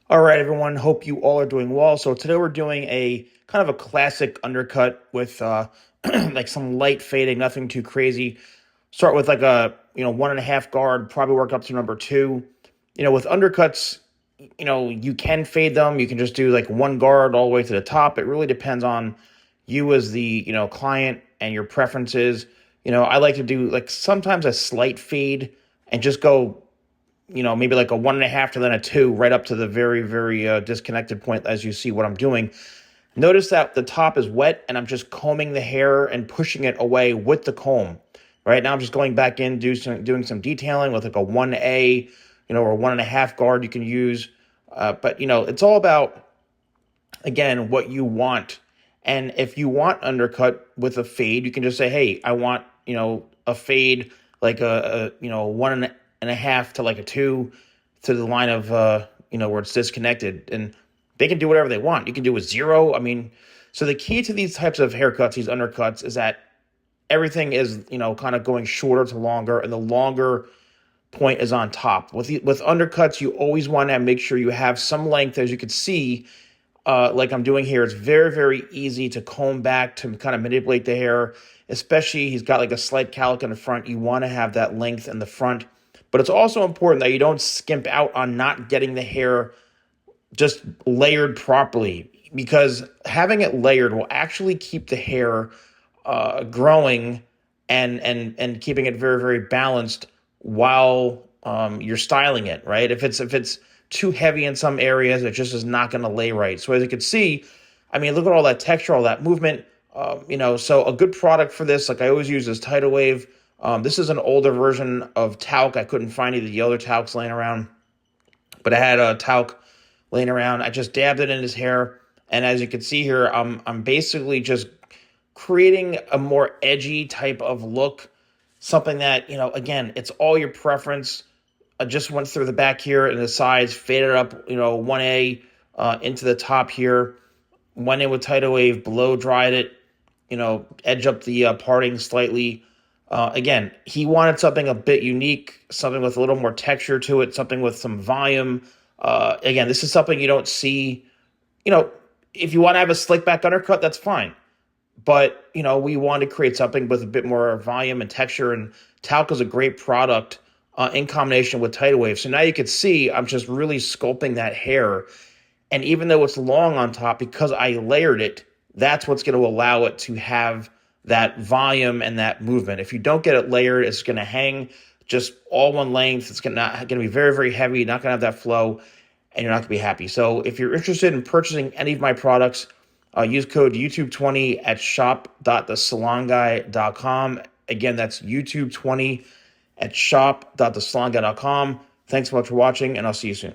All right, everyone. Hope you all are doing well. So today we're doing a kind of a classic undercut with like some light fading, nothing too crazy. Start with like a 1.5 guard, probably work up to number two. With undercuts, you can fade them. You can just do like one guard all the way to the top. It really depends on you as the client and your preferences. I like to do like sometimes a slight fade and just go maybe like a 1.5 to then a two, right up to the very, very disconnected point as you see what I'm doing. Notice that the top is wet and I'm just combing the hair and pushing it away with the comb. Right now I'm just going back in, doing some detailing with like a 1A, or 1.5 guard you can use. But it's all about, again, what you want. And if you want undercut with a fade, you can just say, hey, I want, a fade like a 1.5 to like a two to the line of, where it's disconnected. And they can do whatever they want. You can do a zero. I mean, so the key to these types of haircuts, these undercuts, is that everything is, kind of going shorter to longer, and the longer point is on top. With undercuts, you always want to make sure you have some length. As you can see, like I'm doing here, it's very, very easy to comb back to kind of manipulate the hair, especially he's got like a slight cowlick in the front. You want to have that length in the front, but it's also important that you don't skimp out on not getting the hair just layered properly, because having it layered will actually keep the hair growing and keeping it very, very balanced while you're styling it, right? If it's too heavy in some areas, it just is not going to lay right. So as you can see, I mean, look at all that texture, all that movement. So a good product for this, like I always use, is Tidal Wave. This is an older version of talc. I couldn't find any of the other talcs laying around, but I had a talc laying around. I just dabbed it in his hair, and as you can see here, I'm basically just creating a more edgy type of look, something that, again, it's all your preference. I just went through the back here and the sides, faded up, 1A into the top here, went in with Tidal Wave, blow dried it, edge up the parting slightly. Again, he wanted something a bit unique, something with a little more texture to it, something with some volume. Again, this is something you don't see. If you want to have a slick back undercut, that's fine. But, we want to create something with a bit more volume and texture, and talc is a great product in combination with Tidal Wave. So now you can see I'm just really sculpting that hair. And even though it's long on top, because I layered it, that's what's going to allow it to have that volume and that movement. If you don't get it layered, it's going to hang just all one length. It's going to be very, very heavy, not going to have that flow, and you're not going to be happy. So if you're interested in purchasing any of my products, use code YouTube20 at shop.thesalonguy.com. Again, that's YouTube20 at shop.thesalonguy.com. Thanks so much for watching, and I'll see you soon.